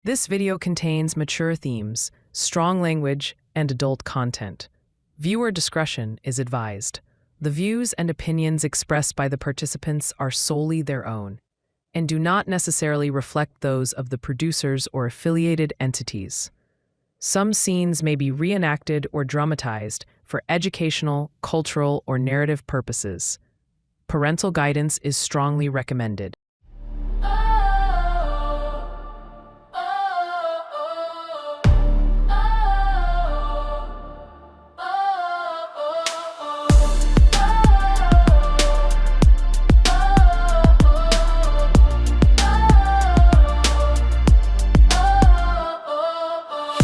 This video contains mature themes, strong language, and adult content. Viewer discretion is advised. The views and opinions expressed by the participants are solely their own and do not necessarily reflect those of the producers or affiliated entities. Some scenes may be reenacted or dramatized for educational, cultural, or narrative purposes. Parental guidance is strongly recommended.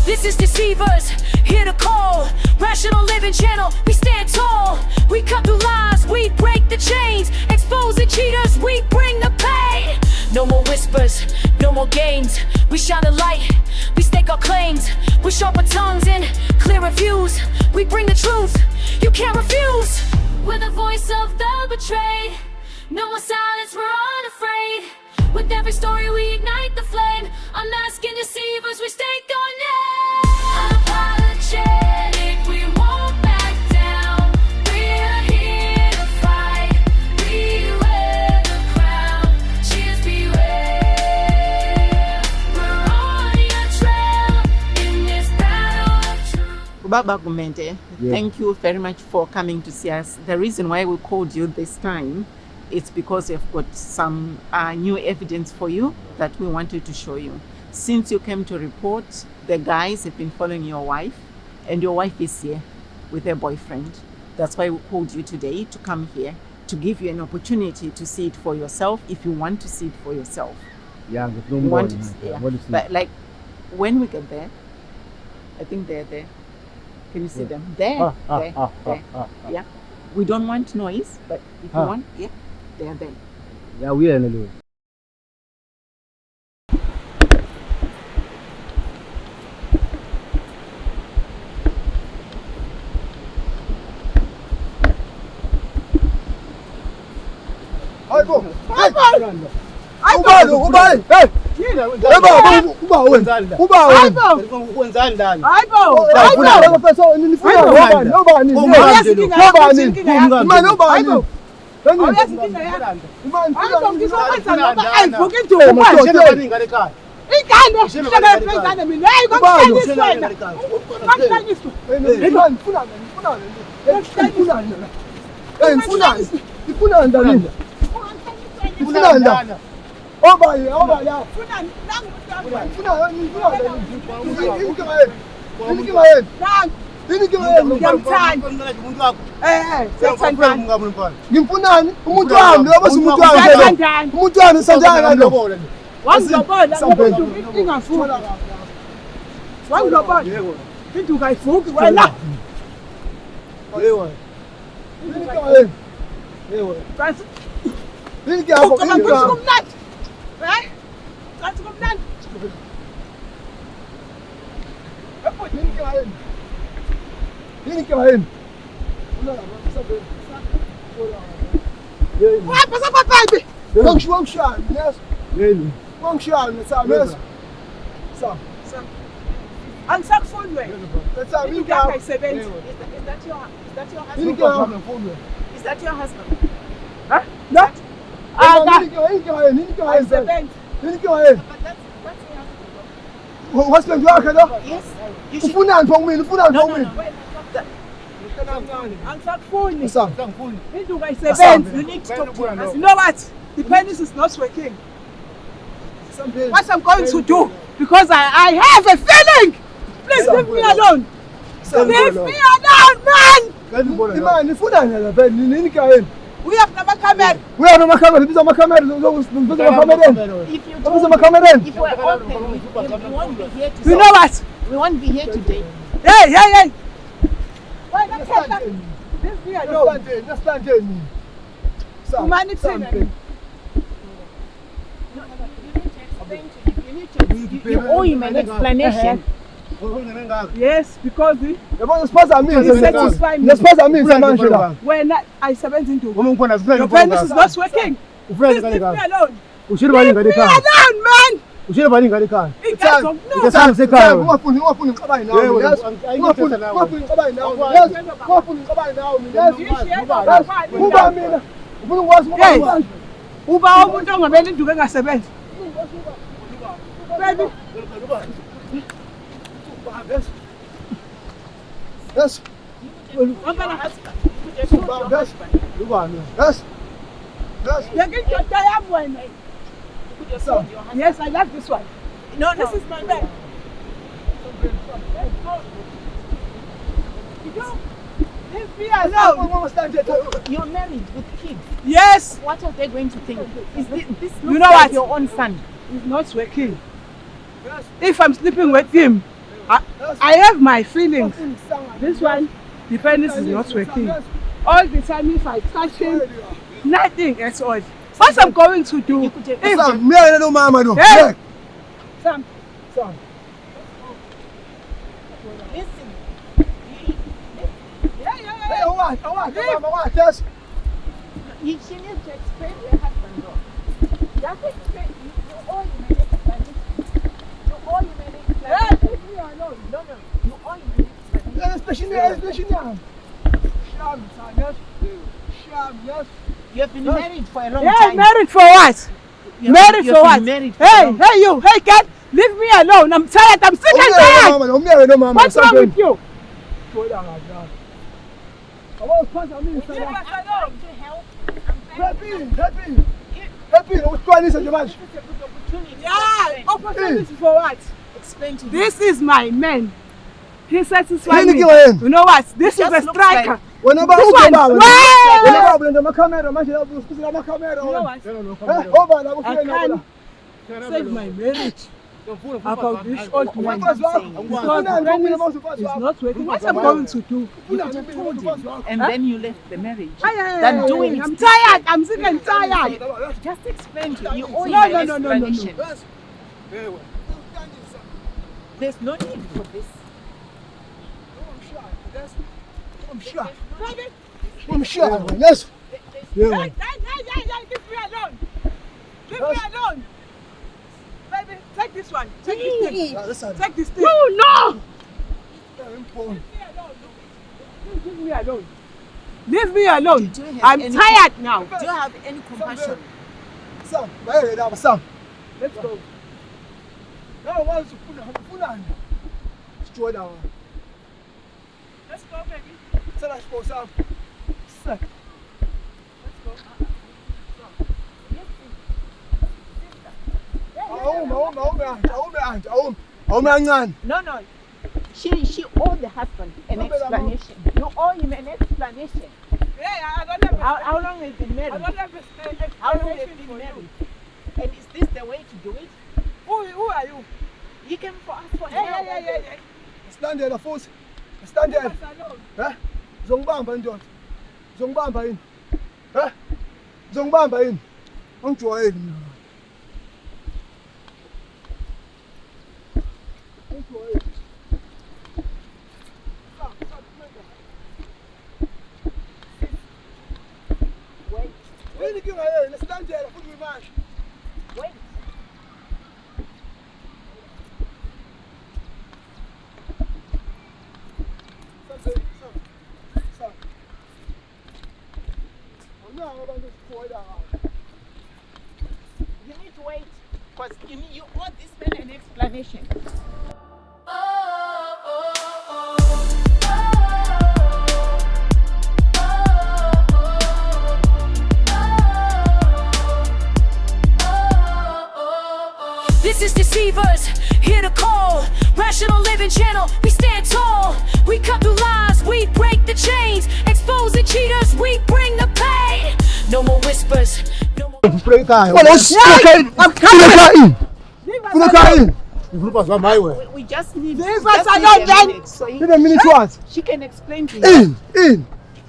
This is Deceivers, here to call. Rational Living Channel, we stand tall. We cut through lies, we break the chains. Exposing cheaters, we bring the pain. No more whispers, no more games. We shine a light, we stake our claims. With sharper tongues and clearer views, we bring the truth, you can't refuse. We're the voice of the betrayed. No more silence, we're unafraid. With every story we ignite the flame. Unmasking deceivers, we stake our name. Unapologetic, we won't back down. We're here to fight. We wear the crown. Cheers, beware. We're on your trail in this battle of truth. Baba Gumente, thank you very much for coming to see us. The reason why we called you this time, it's because we've got some new evidence for you that we wanted to show you. Since you came to report, the guys have been following your wife, and your wife is here with her boyfriend. That's why we called you today, to come here, to give you an opportunity to see it for yourself, if you want to see it for yourself. Yeah, You want to, yeah. But like, when we get there, I think they're there. Can you see them? There, there. Yeah. We don't want noise, but if you want, yeah. They are there. Yeah, we are in the ngimfunani umuntu wami lo bese umuntu wami sanjani lo Wangilobona ingafuna. Wangilobona. Into kayifuki wena. yewe Francis. Nini hapo Kumnandi. Eh? Kanti kumnandi. Nini kaeni Wapha saphaphaphi. Wangishaya yes yini wangishaya yes Sam Angisakufuni wena. let's Kayisebenzi. Is that your husband? Is that your husband? Huh? No. nini kaeni Kayisebenzi. nini kaeni But that's your husband. husband wakhe lo Yes. You should. ufunani kwa mina ufunani No, kwa no, mina no. Wait, stop that. Angisakufuni. Sam Into kayisebenzi. You need to talk to us. You know what? The penis is not working. What I'm going to do, because I have a feeling. Please leave me alone. Leave me alone, man. imani ifunani la vele nini kaeni We have never come here. uyana amakamera biza amakamera biza amakamera If you biza don't, amakamera if we're open, we won't be here today. you know what We won't be here today. hey Why not take that? Leave me alone. Understand Humanity. You owe him an explanation. Yes, because yabona sipaza mimi satisfy me. nesipaza mimi samanje la when I 17 uma ngikona sifuna your penis is not working. ufuna Leave me ngani alone. ushiri bani ngani Leave me khaya alone, man. ushiri bani ngani khaya Uba umuntu ongamele induke engasebenzi. Baby. Yes. Yes, I love this one. No, this is my bed. Leave me alone. You're married with kids. Yes. What are they going to think? Is this looks You know like what? your own son? It's not working. If I'm sleeping with him, I have my feelings. This one, the penis is not working. All the time if I touch him, nothing at all. What I'm going to do, You could take if Sam, me and no mama do. Hey! Sam, Listen. Hey, what? What? Yes. She needs to explain to her husband though. Just explain. You all you may explanation. You all you may explanation. leave me alone. No. You all you may explanation. Especially now. Sham, yes. Sham, yes. You have been married for a long Hey, time. married for what? You have- Married you for have what? been married for a Hey, long- hey you, hey cat, leave me alone. I'm tired. I'm sick and tired. What's wrong with you? Yeah, opportunity for what? Explain to me. This is my man. He satisfies Hey, me. Nicky, You know what? This is just a looks striker. like- This one. Wait! You know what? I can't save my marriage about this old man. What I'm saying. Because the penis is not working. What I'm going to do? And then you left the marriage. Hey, Than doing it. I'm tired. I'm sick and tired. Just explain to you all No, your no. explanation. There's no need for this. I'm sure. Yes. Hey, leave me alone. Leave me alone. Baby, take this one. Take this thing. Take this thing. No. Leave me alone. Leave me alone. Do you have I'm any- tired now. Do you have any compassion? Sam. Let's go. Let's go, baby. No. She owed the husband an explanation. You owe him an explanation. Yeah, I don't have How long have you been married? I don't have How long have you explanation been for you. married? And is this the way to do it? Who are you? You came for us for Yeah. Stand there, the force. Stand there. Leave us alone. Zongbamba ndoda. Zongbamba yini? Zongbamba yini? Angijwayeli mina. Angijwayeli. Wait. Yini inkinga yenu? Stand there futhi uyimanje. Wait. You need to wait. Because you owe this man an explanation. This is Deceivers, here to call. Rational Living Channel, we stand tall. We cut through lies, we break the chains. Expose the cheaters, we bring the pain. No more whispers, no more. Wala usifika. Funeka in. Funeka in. We just need Leave just us need alone, a then. minute so Give a minute what? she can explain to you. In.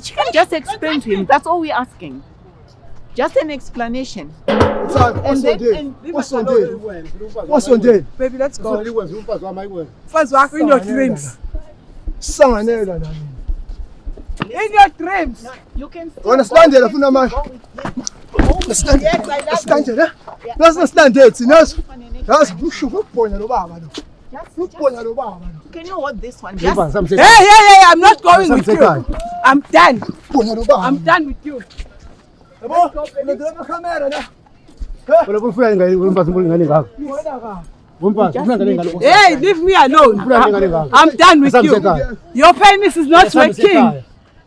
She can just explain to him. That's all we're asking. Just an explanation. What's on dead? What's on dead? What's on dead? Baby, let's go. First walk in your dreams. Sanganela nami. In your dreams. You can still Understand go it, with Afuna him, man. go with him. Stand Yes, I love stand there. Let's not stand there. Sinas. On an Yazi ushuku ukubhonya lo baba lo. Just, Ukubhonya lo baba lo. can you hold this one? Yeva Just, samse. Hey, I'm not going with you. I'm done. Ukubhonya lo baba. I'm done with you. Yabo, ngidela na camera na. Wala kufuna ngani umfazi ngani ngakho. Umfazi ufuna ngani ngalo. Hey, leave me alone. I'm done with you. Your penis is not working.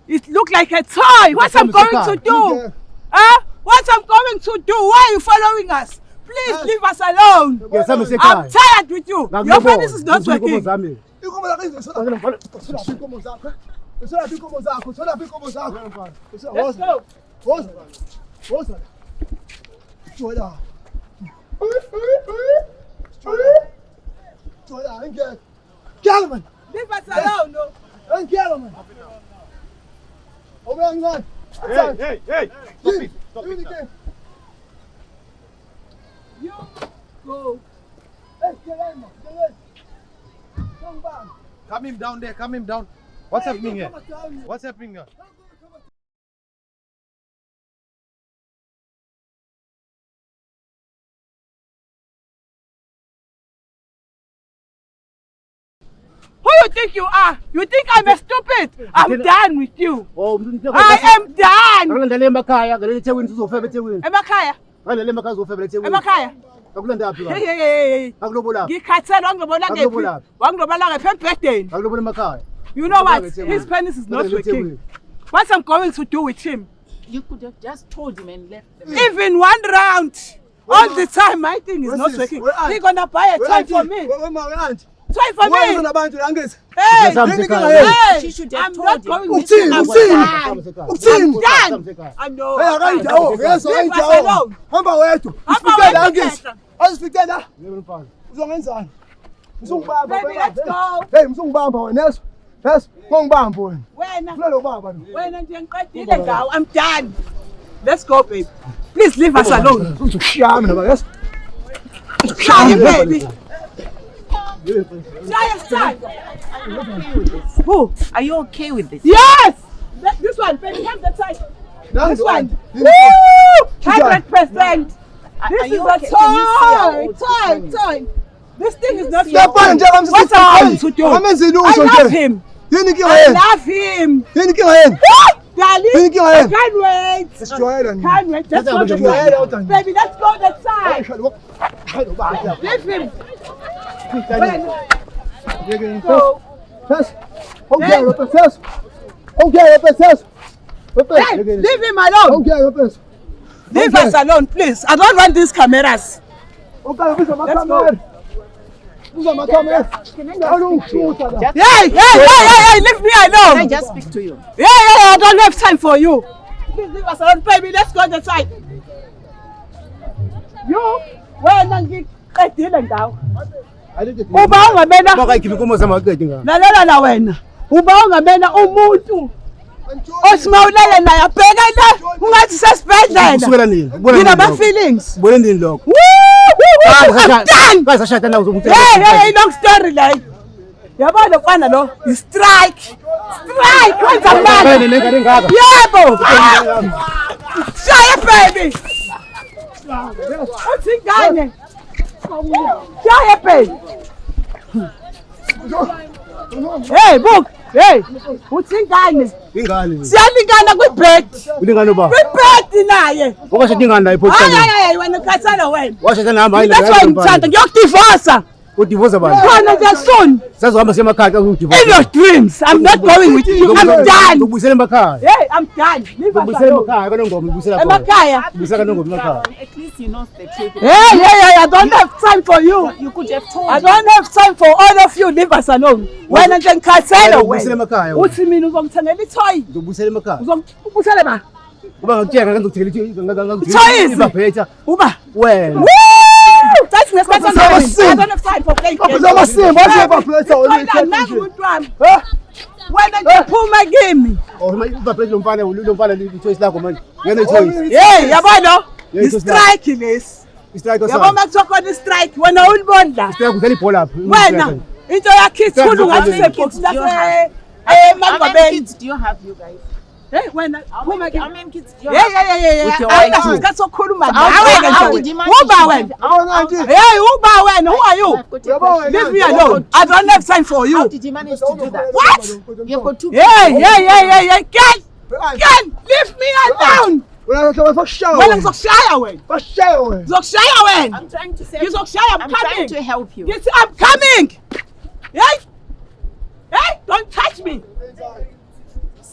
It look like a toy. What I'm going to do? Huh? What I'm going to do? Why are you following us? Please leave us alone. I'm tired with you. Your penis is not working. Ikomo zakho izosola. Ikomo zakho. Usola ikomo zakho. Usola ikomo zakho. Let's go. Woza. Jola. Jola, engel. Gentlemen. Leave us alone. No. Gentlemen. Over and on. Hey! Stop it! You go. Hey, get in. Come back. Calm him down there, calm him down. What's happening here? What's happening here? Who you think you are? You think I'm a stupid? I'm done with you. I am done. Akulandele emakhaya, ngale eThekwini sizofeba eThekwini. Emakhaya. Ngale emakhaya sizofeba eThekwini. Emakhaya. Akulanda yaphi la? Hey. Akulobola. Ngikhathela wangilobola ngephi? Akulobola. Wangilobola ngephi embhedeni? Akulobola emakhaya. You know what? His penis is not working. What I'm going to do with him? you could have just told him and left them. Even one round. All the time, my thing is not working. They're gonna buy a toy for me. Toy for me. Hey, She should have I'm told not him. going with you. I'm done. I know. Leave us alone. Hamba wethu. Hamba wethu. Asifikela. Uzongenzani? Msungibamba. Baby, let's go. Hey, msungibamba wena. Yes, ngongibamba wena. Wena. Kulelo baba lo. Wena nje ngiqedile ngawo. I'm done. Let's go, babe. Please leave us alone. Uzokushiyama naba, yes? Shine, baby. Shine. Who? Are you okay with this? Yes. This one, baby, have the tie. This one. Woo! 100%. This is a toy. This thing is not your Stefan, phone. What am I going to do? I love him. I love him. Darling, I can't wait. Can't wait. Let's go to the side. Baby, let's go to the side. Leave him. Go. Hey, leave him alone. Leave us alone, please. I don't want these cameras. Let's go. Hey, leave me alone. Can I just speak to you? Yeah, I don't have time for you. Please leave us alone, baby. Let's go to the side. You, wena ngiqedile ngawo. Uba ungamena lalela la wena. Uba ungamena umuntu osimawulele naye abheka la ungathi sesibhedlela. Ngina feelings. I'm done. Hey, long story like. Yabona mfana lo, strike. Kwenza manje. Yebo. Shaya baby. Uthi ngane. Shaya baby. Hey, book. Hey, uthi ngane. Siyalingana kwibed. Kwibed naye. Hayi wena khathana wena. That's why ngithanda ngiyokudivorce. Khona nje soon. In your dreams. I'm not going with you. I'm done. Hey, I'm done. Leave us alone. Emakaya. At least he knows the truth. Hey, I don't have time for you. You could have told I him. don't have time for all of you. Leave us alone. Wena nje ngikhathela wena. Uthi mina uzongithengela itoy. Uzongibusela ba? Uba. Well. That's next I don't have time for playing games. Wena nje phuma kimi. Hey, yabona? Strike this. Yabona kuthiwa strike wena ulibona. Wena into yakhe ikhulu ngathi sebox How many emangabeni. kids do you have, you guys? Hey, when who make How many kids do you Yeah. have? With your I wife too. got so cool man. How did you manage Who to bow have- Hey, who bow when? Who are you? I've got a question. Leave me alone. I don't have time for How you. did you manage to do that? What? You've got 2 Yeah. Get leave me alone. Wena ngizokushaya wena. Ngizokushaya wena. I'm trying to say. Ngizokushaya, I'm I'm trying coming. to help you. Ngithi I'm coming. Hey, don't touch me.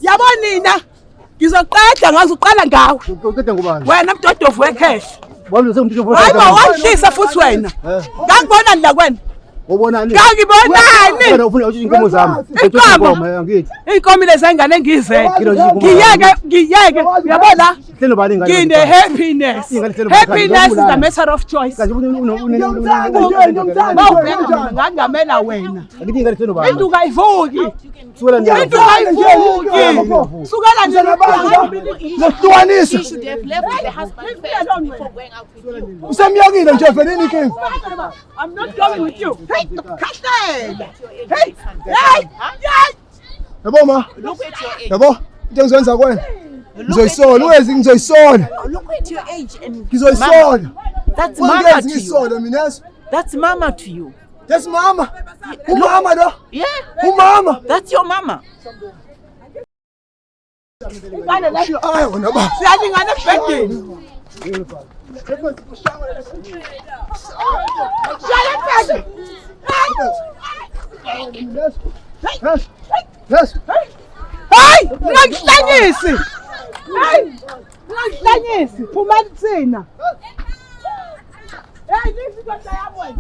Yabona nina. Ngizoqeda ngazuqala ngawe. Uqede ngubani? Wena mdodovu wekhehla. Wami sengumthisha Hayibo wangishisa futhi wena. Ngangibonani la kwena? Ubonani? Ngangibonani? Wena ufuna uthi inkomo zami. Inkomo. Angithi. Iy'nkomo lezi engane ngiyizele. Ngiyeke. Uyabona? Hlelo bani ngane? Ngine happiness. Happiness is a matter of choice. Ngangamela wena. Angithi ingane hlelo bani? Into kayivuki. Sukela njani? Into kayivuki. Sukela nje She should have left with the husband first before going out with you. Usemyakile nje vele inkingi. I'm not going with you. Hey, Kastel. Hey, Yabo ma? look at your age. Yabo? Into engizoyenza kwena. Ngizoyisola, uwezi ngizoyisola. Look at your age and Ngizoyisola. that's mama to you. Ngizoyisola mina yazi. That's mama to you. That's mama. Umama lo. Yeah, Umama. that's your mama. Hayi wena ba. Siyalingana ebhedeni. Yes. Hayi, ngingakuhlanyisi. Hayi, ngingakuhlanyisi. Phuma kuthina. Hey, listen to that one.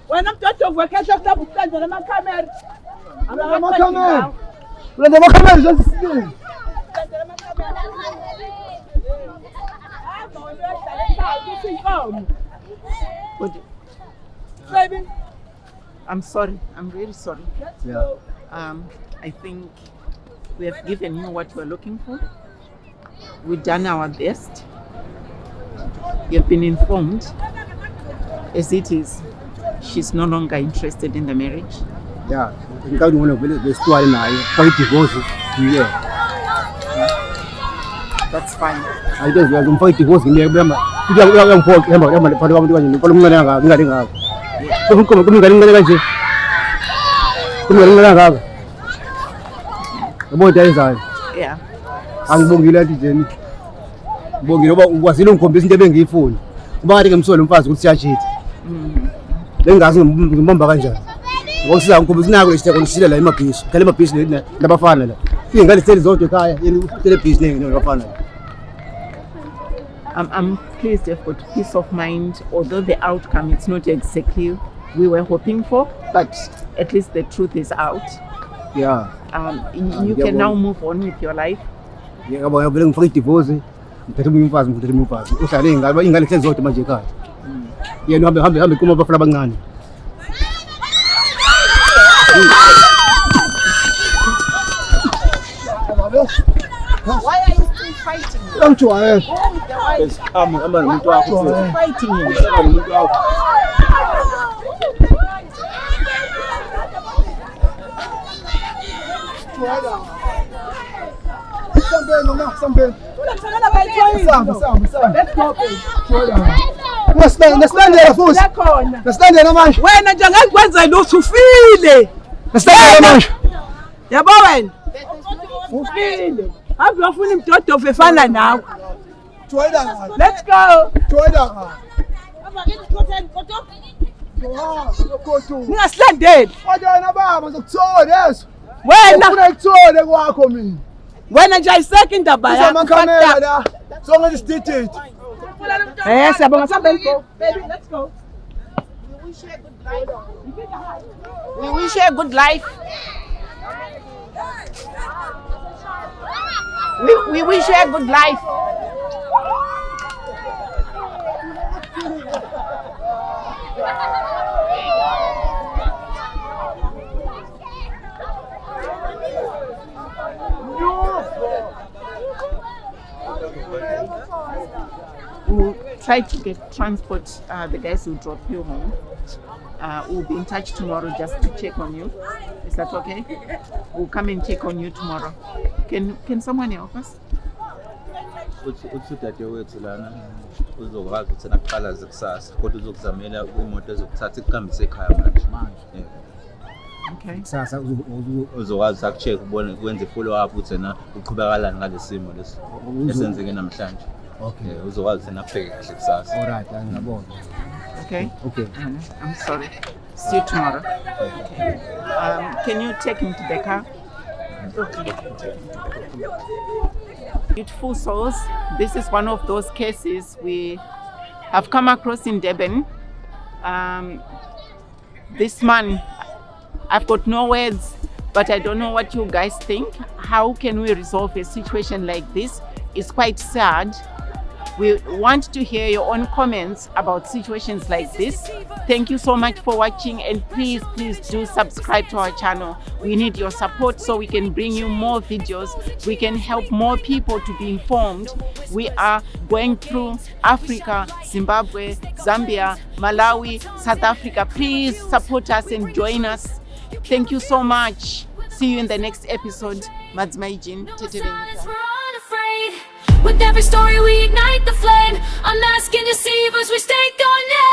Wena mdodovu wekhehla kuhlamba ukuqanjela amakhamera. Amakhamera. Ulanda amakhamera nje. But Baby. I'm sorry. I'm really sorry. Yeah. I think we have given you what you are looking for. We've done our best. You've been informed. As it is, she's no longer interested in the marriage. Yeah. Ngikade ngone vele besitwale naye. Fake divorce. Yeah. That's fine. Ayike ngiyazumfaka divorce ngiyeke bema. Kuthi uyangiphoqa hamba phakathi kwabantu kanje ngifuna umncane ngaka ngingale ngaka. Kumngane kanje. Kumngane ngaka. Yabo into ayenzayo. Yeah. Angibongile nti Jenny. Ngibongile ngoba ukwazile ungikhombisa into ebengiyifuna. Kuba kade ngemsole umfazi ukuthi siyachitha. Bengazi ngimbamba kanjani. Ngoba sizangikhombisa inako lesithe konishile la emabhishi. Kale emabhishi le nabafana la. Ingane seli zonke ekhaya yeni utele bhishi nabafana. I'm pleased you've got peace of mind, although the outcome it's not exactly we were hoping for, but at least the truth is out. Yeah. You can now move on with your life. Yabo vele ngifaka divorce. Ngithathe umfazi ngithathe umfazi. Uhlale ingane seli zonke manje ekhaya. Yena hambe kuma abafana abancane. Why are you still fighting him? Angijwayele. Hama nomuntu wakho. Fighting him. Umuntu wakho. Sambeni. Nasithandela futhi. Nasithandela manje. Wena nje ngakwenza lutho ufile. Nasithandela manje. Yabo wena. Ufile. Ave wafuna imdodovu efana nawe. Let's go. Ningasilandeli. Wajana baba ngizokuthola yeso. Wena Ufuna ukuthole kwakho mina. wena nje ayiseke indaba yakho. Uzamakhamera la. Sonke isidididi. Siyabonga sambe go. Baby, let's go. We wish you a good life. We wish you a good life. We'll try try to get transport. The guys who drop you home. We'll be in touch tomorrow just to check on you. Is that okay? We'll come and check on you tomorrow. Can someone help us? uthi dadewethu lana uzokwazi ukuthi nakuqala zekusasa kodwa uzokuzamela imoto ezokuthatha ikuhambise ekhaya manje. Okay. Sasa Uzokwazi akucheck ubone kwenze follow up ukuthi na uqhubekalani ngalesimo lesi esenzeke namhlanje. Okay. Uzokwazi ukuthi nakubheke kahle kusasa. Alright, ngiyabona. Okay. Okay. I'm sorry. See you tomorrow. Can you take him to the car? Beautiful souls. This is one of those cases we have come across in Durban. This man, I've got no words, but I don't know what you guys think. How can we resolve a situation like this? It's quite sad. We want to hear your own comments about situations like this. Thank you so much for watching, and please do subscribe to our channel. We need your support so we can bring you more videos. We can help more people to be informed. We are going through Africa, Zimbabwe, Zambia, Malawi, South Africa. Please support us and join us. Thank you so much. See you in the next episode. Madzimaijin, Tetevenyika. With every story we ignite the flame. Unmasking deceivers, we stay on.